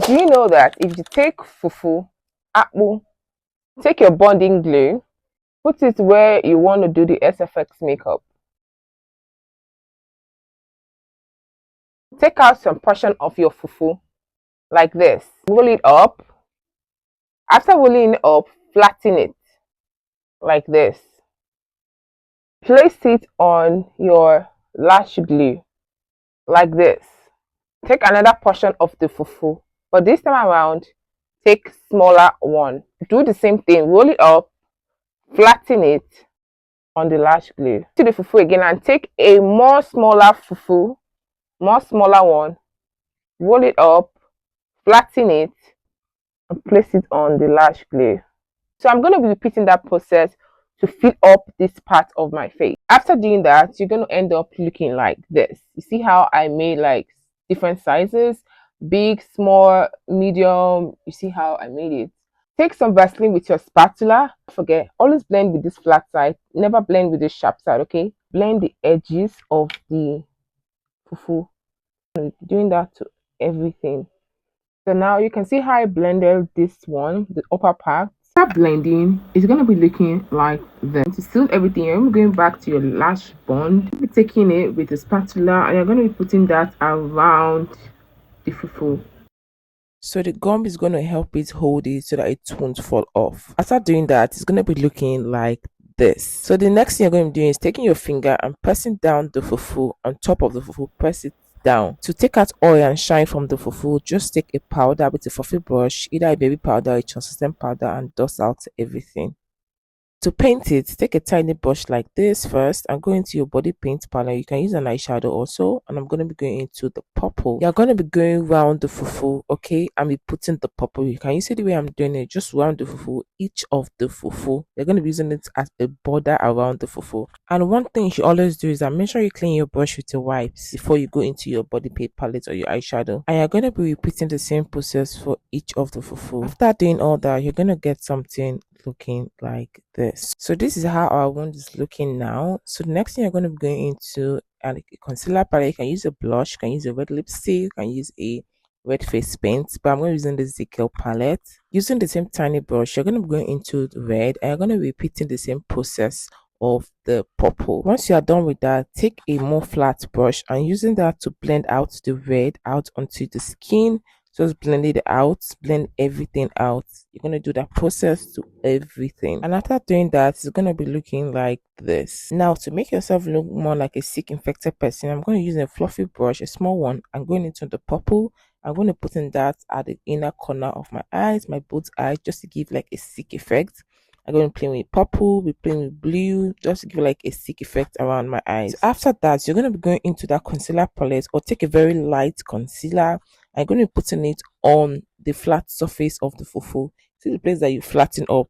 Do you know that if you take fufu, apple, take your bonding glue, put it where you want to do the SFX makeup. Take out some portion of your fufu like this. Roll it up. After rolling it up, flatten it like this. Place it on your lash glue like this. Take another portion of the fufu, but this time around, take smaller one. Do the same thing. Roll it up, flatten it on the lash glue. Do the fufu again and take a more smaller fufu, more smaller one. Roll it up, flatten it, and place it on the lash glue. So I'm going to be repeating that process to fill up this part of my face. After doing that, you're going to end up looking like this. You see how I made like different sizes, big, small, medium. You see how I made it. Take some Vaseline with your spatula. Don't forget, always blend with this flat side. Never blend with this sharp side, okay? Blend the edges of the fufu. Doing that to everything. So now you can see how I blended this one, the upper part. Start blending. It's going to be looking like this. To seal everything, I'm going back to your lash bond. You'll be taking it with a spatula and you're going to be putting that around the fufu. So the gum is going to help it hold it so that it won't fall off. After doing that, it's going to be looking like this. So the next thing you're going to be doing is taking your finger and pressing down the fufu on top of the fufu. Press it down. To take out oil and shine from the fufu, just take a powder with a fluffy brush, either a baby powder or a translucent powder, and dust out everything. To paint it, take a tiny brush like this first and go into your body paint palette. You can use an eyeshadow also, and I'm going to be going into the purple. You're going to be going around the fufu, okay, and be putting the purple. You can see the way I'm doing it, just round the fufu, each of the fufu. You're going to be using it as a border around the fufu. And one thing you should always do is that make sure you clean your brush with your wipes before you go into your body paint palette or your eyeshadow. And you're going to be repeating the same process for each of the fufu. After doing all that, you're going to get something looking like this. So this is how our wound is looking now. So the next thing you're going to be going into a concealer palette. You can use a blush, you can use a red lipstick, you can use a red face paint, but I'm going to be using the ZK palette. Using the same tiny brush, you're going to be going into the red and you're going to be repeating the same process of the purple. Once you are done with that, take a more flat brush and using that to blend out the red out onto the skin. Just blend it out, blend everything out. You're going to do that process to everything. And after doing that, it's going to be looking like this. Now, to make yourself look more like a sick infected person, I'm going to use a fluffy brush, a small one. I'm going into the purple. I'm going to put in that at the inner corner of my eyes, my both eyes, just to give like a sick effect. I'm going to play with purple, we're playing with blue, just to give like a sick effect around my eyes. So after that, you're going to be going into that concealer palette or take a very light concealer. I'm going to be putting it on the flat surface of the fufu. See the place that you flatten up,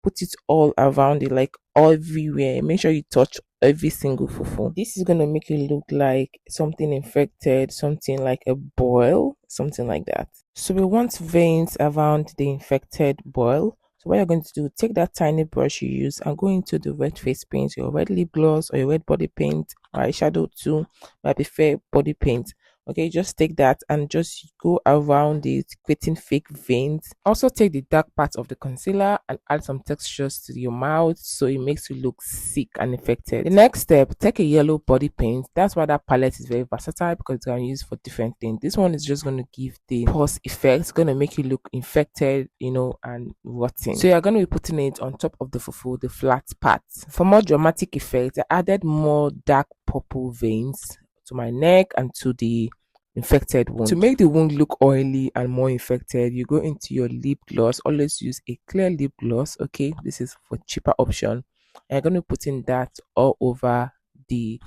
put it all around it, like everywhere. Make sure you touch every single fufu. This is going to make it look like something infected, something like a boil, something like that. So we want veins around the infected boil. So what you're going to do, take that tiny brush you use and go into the red face paint, your red lip gloss or your red body paint or eyeshadow too. I prefer body paint. Okay, just take that and just go around it, creating fake veins. Also take the dark part of the concealer and add some textures to your mouth so it makes you look sick and infected. The next step, take a yellow body paint. That's why that palette is very versatile because it's going to use for different things. This one is just going to give the pause effect. It's going to make you look infected, you know, and rotten. So you're going to be putting it on top of the fufu, the flat part. For more dramatic effect, I added more dark purple veins to my neck and to the infected wound. To make the wound look oily and more infected, you go into your lip gloss. Always use a clear lip gloss. Okay, this is for cheaper option. And I'm going to put in that all over the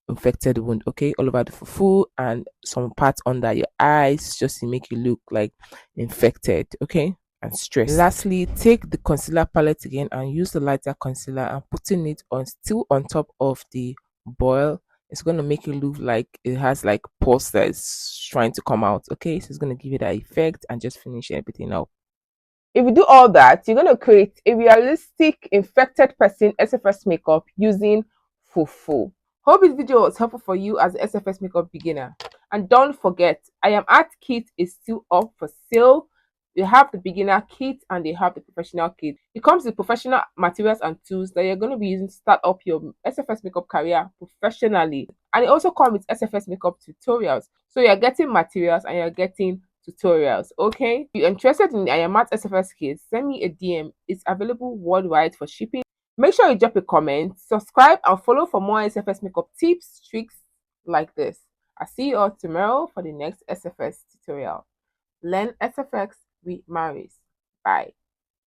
infected wound, okay, all over the fufu and some parts under your eyes, just to make you look like infected, okay, and stressed. Lastly, take the concealer palette again and use the lighter concealer and putting it on still on top of the boil. It's going to make it look like it has like pus that's trying to come out, okay. So it's going to give it that effect and just finish everything up. If you do all that, you're going to create a realistic infected person SFX makeup using fufu. Hope this video was helpful for you as an SFX makeup beginner. And don't forget, I Am Art Kit is still up for sale. They have the beginner kit and they have the professional kit. It comes with professional materials and tools that you're going to be using to start up your SFX makeup career professionally. And it also comes with SFX makeup tutorials. So you're getting materials and you're getting tutorials. Okay, if you're interested in the I Am Art SFX kit, send me a DM. It's available worldwide for shipping. Make sure you drop a comment, subscribe, and follow for more SFX makeup tips, tricks like this. I'll see you all tomorrow for the next SFX tutorial. Learn SFX with Maris. Bye.